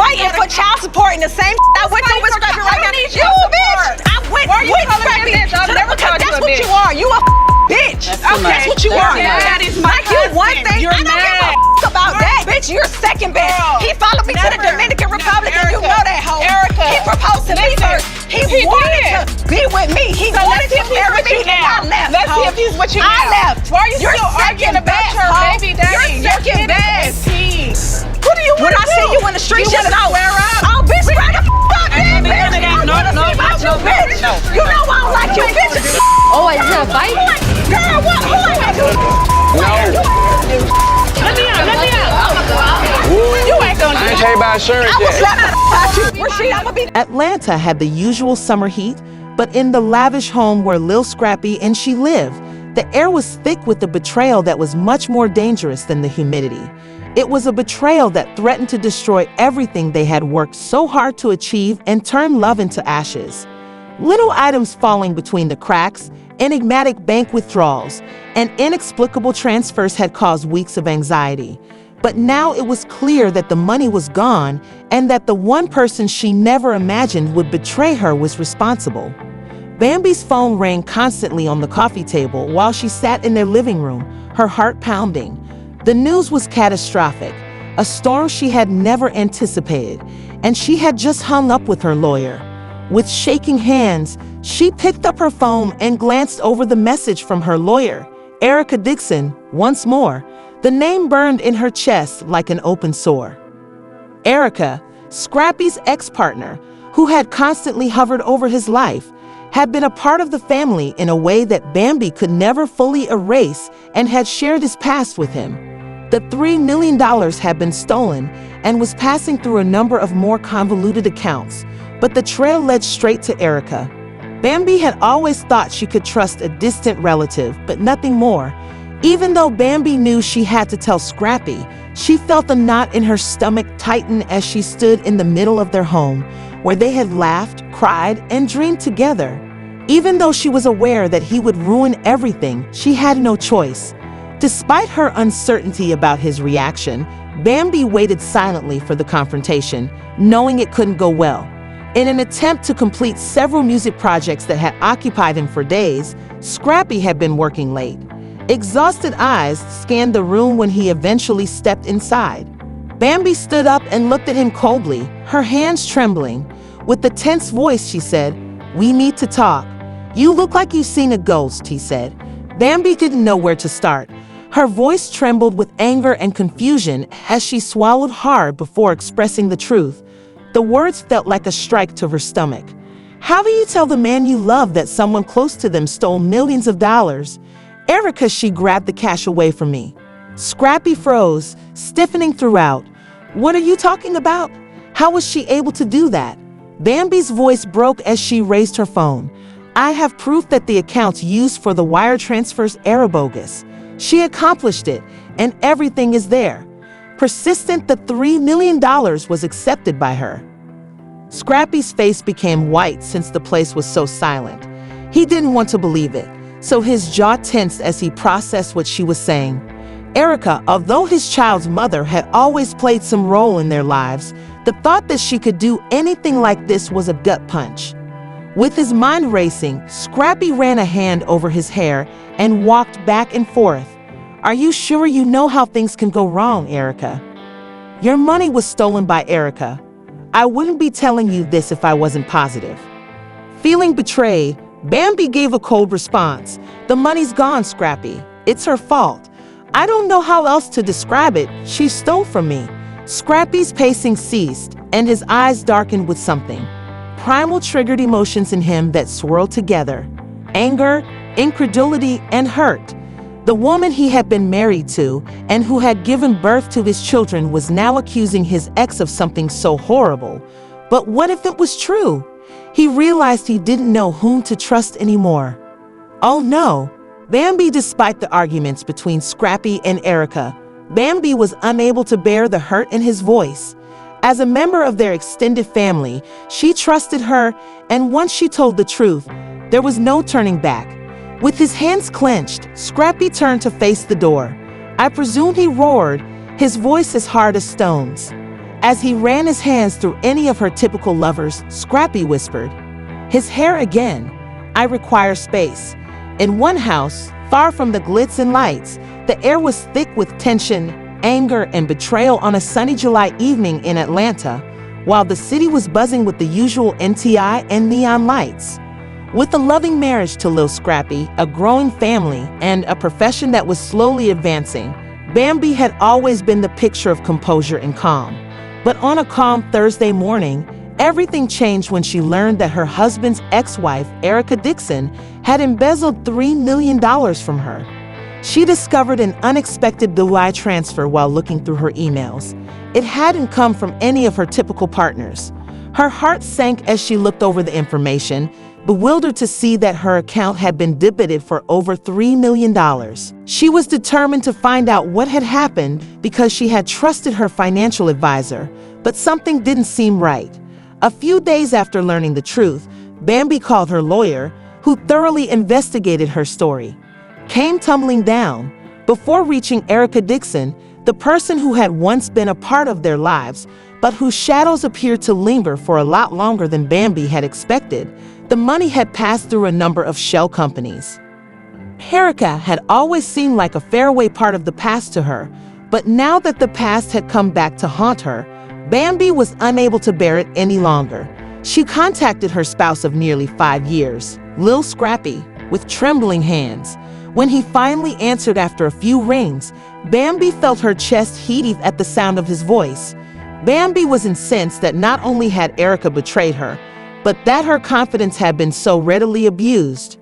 fighting for child support in the same I went through with Scrappy right now. You a bitch. I went with Scrappy. That's what you are. You a bitch. That's what you are. That is my you one thing. You're I don't give a about that. Bitch, you're second best. He followed me to the Dominican Republic and you know that hoe. He proposed to me first. He wanted to be with me. He wanted to marry me and I left. Let's see if he's what you I left. Why are you still arguing about your baby daddy? You're second best. Who do you want to When I see you in the street, just know. Square up? Oh, bitch, square the up, man, bitch. No. You know I don't like you, bitch. Oh, is it a fight? Girl, what? Who I got to do? Let me out. You ain't gonna do I ain't tell you about insurance I was yet. about you. Rasheed, I'm gonna be. Atlanta had the usual summer heat, but in the lavish home where Lil Scrappy and she lived, the air was thick with a betrayal that was much more dangerous than the humidity. It was a betrayal that threatened to destroy everything they had worked so hard to achieve and turn love into ashes. Little items falling between the cracks, enigmatic bank withdrawals, and inexplicable transfers had caused weeks of anxiety. But now it was clear that the money was gone and that the one person she never imagined would betray her was responsible. Bambi's phone rang constantly on the coffee table while she sat in their living room, her heart pounding. The news was catastrophic, a storm she had never anticipated, and she had just hung up with her lawyer. With shaking hands, she picked up her phone and glanced over the message from her lawyer, Erica Dixon, once more. The name burned in her chest like an open sore. Erica, Scrappy's ex-partner, who had constantly hovered over his life, had been a part of the family in a way that Bambi could never fully erase and had shared his past with him. The $3 million had been stolen and was passing through a number of more convoluted accounts, but the trail led straight to Erica. Bambi had always thought she could trust a distant relative, but nothing more. Even though Bambi knew she had to tell Scrappy, she felt a knot in her stomach tighten as she stood in the middle of their home, where they had laughed, cried, and dreamed together. Even though she was aware that he would ruin everything, she had no choice. Despite her uncertainty about his reaction, Bambi waited silently for the confrontation, knowing it couldn't go well. In an attempt to complete several music projects that had occupied him for days, Scrappy had been working late. Exhausted eyes scanned the room when he eventually stepped inside. Bambi stood up and looked at him coldly, her hands trembling. With a tense voice, she said, "We need to talk." "You look like you've seen a ghost," he said. Bambi didn't know where to start. Her voice trembled with anger and confusion as she swallowed hard before expressing the truth. The words felt like a strike to her stomach. "How do you tell the man you love that someone close to them stole millions of dollars?" "Erica," she grabbed the cash away from me. Scrappy froze, stiffening throughout. "What are you talking about? How was she able to do that?" Bambi's voice broke as she raised her phone. "I have proof that the accounts used for the wire transfers are bogus. She accomplished it, and everything is there." Persistent, the $3 million was accepted by her. Scrappy's face became white since the place was so silent. He didn't want to believe it, so his jaw tensed as he processed what she was saying. Erica, although his child's mother, had always played some role in their lives. The thought that she could do anything like this was a gut punch. With his mind racing, Scrappy ran a hand over his hair and walked back and forth. "Are you sure you know how things can go wrong, Erica? Your money was stolen by Erica. I wouldn't be telling you this if I wasn't positive." Feeling betrayed, Bambi gave a cold response. "The money's gone, Scrappy. It's her fault. I don't know how else to describe it. She stole from me." Scrappy's pacing ceased, and his eyes darkened with something. Primal triggered emotions in him that swirled together. Anger, incredulity, and hurt. The woman he had been married to and who had given birth to his children was now accusing his ex of something so horrible. But what if it was true? He realized he didn't know whom to trust anymore. Oh no! Bambi, despite the arguments between Scrappy and Erica, Bambi was unable to bear the hurt in his voice. As a member of their extended family, she trusted her, and once she told the truth, there was no turning back. With his hands clenched, Scrappy turned to face the door. "I presume," he roared, his voice as hard as stones. As he ran his hands through any of her typical lovers, Scrappy whispered, "His hair again. I require space." In one house, far from the glitz and lights, the air was thick with tension, anger, and betrayal on a sunny July evening in Atlanta, while the city was buzzing with the usual NTI and neon lights. With a loving marriage to Lil Scrappy, a growing family, and a profession that was slowly advancing, Bambi had always been the picture of composure and calm. But on a calm Thursday morning, everything changed when she learned that her husband's ex-wife, Erica Dixon, had embezzled $3 million from her. She discovered an unexpected wire transfer while looking through her emails. It hadn't come from any of her typical partners. Her heart sank as she looked over the information, bewildered to see that her account had been debited for over $3 million. She was determined to find out what had happened because she had trusted her financial advisor, but something didn't seem right. A few days after learning the truth, Bambi called her lawyer, who thoroughly investigated her story. Came tumbling down. Before reaching Erica Dixon, the person who had once been a part of their lives, but whose shadows appeared to linger for a lot longer than Bambi had expected, the money had passed through a number of shell companies. Erica had always seemed like a faraway part of the past to her, but now that the past had come back to haunt her, Bambi was unable to bear it any longer. She contacted her spouse of nearly 5 years, Lil Scrappy, with trembling hands. When he finally answered after a few rings, Bambi felt her chest heave at the sound of his voice. Bambi was incensed that not only had Erica betrayed her, but that her confidence had been so readily abused.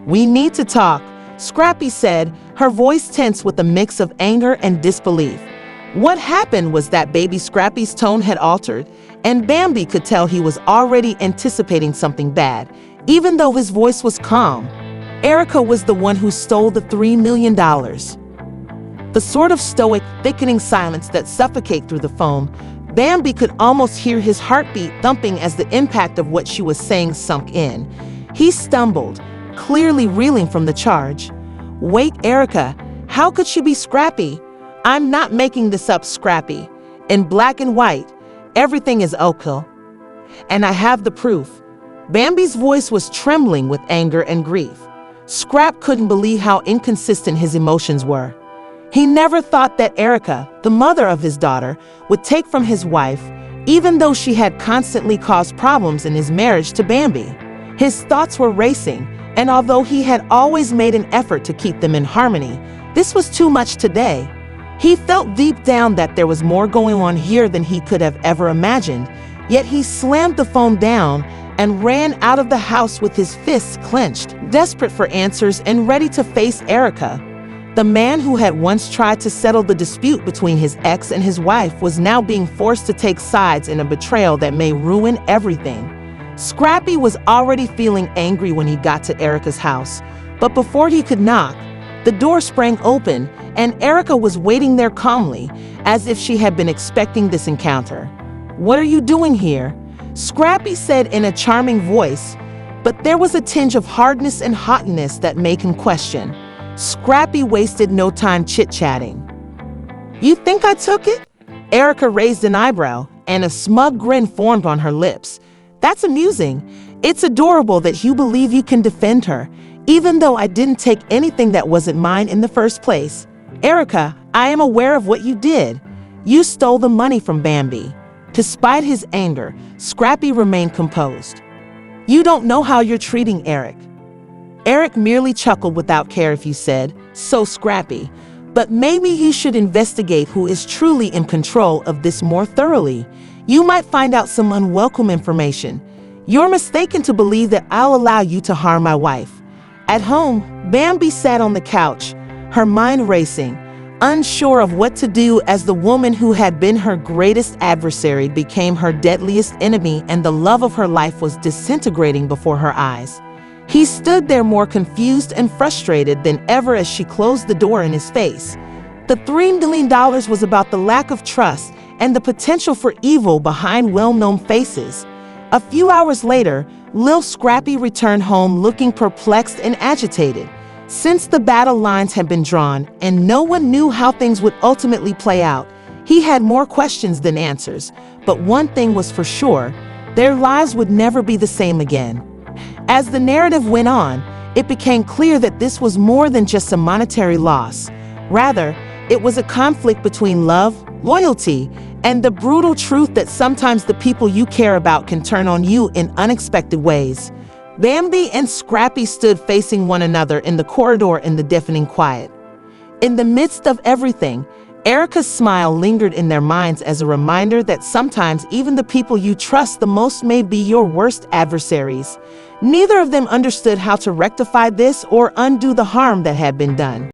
"We need to talk," Scrappy said, her voice tense with a mix of anger and disbelief. What happened was that baby Scrappy's tone had altered, and Bambi could tell he was already anticipating something bad, even though his voice was calm. Erica was the one who stole the $3 million. The sort of stoic, thickening silence that suffocates through the phone, Bambi could almost hear his heartbeat thumping as the impact of what she was saying sunk in. He stumbled, clearly reeling from the charge. "Wait, Erica, how could she be Scrappy? I'm not making this up, Scrappy. In black and white, everything is okay. And I have the proof." Bambi's voice was trembling with anger and grief. Scrap couldn't believe how inconsistent his emotions were. He never thought that Erica, the mother of his daughter, would take from his wife, even though she had constantly caused problems in his marriage to Bambi. His thoughts were racing, and although he had always made an effort to keep them in harmony, this was too much today. He felt deep down that there was more going on here than he could have ever imagined, yet he slammed the phone down and ran out of the house with his fists clenched, desperate for answers and ready to face Erica. The man who had once tried to settle the dispute between his ex and his wife was now being forced to take sides in a betrayal that may ruin everything. Scrappy was already feeling angry when he got to Erica's house, but before he could knock, the door sprang open and Erica was waiting there calmly, as if she had been expecting this encounter. "What are you doing here?" Scrappy said in a charming voice, but there was a tinge of hardness and haughtiness that made him question. Scrappy wasted no time chit-chatting. "You think I took it?" Erica raised an eyebrow, and a smug grin formed on her lips. "That's amusing. It's adorable that you believe you can defend her, even though I didn't take anything that wasn't mine in the first place. Erica, I am aware of what you did. You stole the money from Bambi." Despite his anger, Scrappy remained composed. "You don't know how you're treating Eric." Eric merely chuckled without care if you said, "So Scrappy, but maybe you should investigate who is truly in control of this more thoroughly. You might find out some unwelcome information. You're mistaken to believe that I'll allow you to harm my wife." At home, Bambi sat on the couch, her mind racing, unsure of what to do as the woman who had been her greatest adversary became her deadliest enemy and the love of her life was disintegrating before her eyes. He stood there more confused and frustrated than ever as she closed the door in his face. The $3 million was about the lack of trust and the potential for evil behind well-known faces. A few hours later, Lil Scrappy returned home looking perplexed and agitated. Since the battle lines had been drawn and no one knew how things would ultimately play out, He had more questions than answers, but one thing was for sure, their lives would never be the same again. As the narrative went on, it became clear that this was more than just a monetary loss. Rather, it was a conflict between love, loyalty, and the brutal truth that sometimes the people you care about can turn on you in unexpected ways. Bambi and Scrappy stood facing one another in the corridor in the deafening quiet. In the midst of everything, Erica's smile lingered in their minds as a reminder that sometimes even the people you trust the most may be your worst adversaries. Neither of them understood how to rectify this or undo the harm that had been done.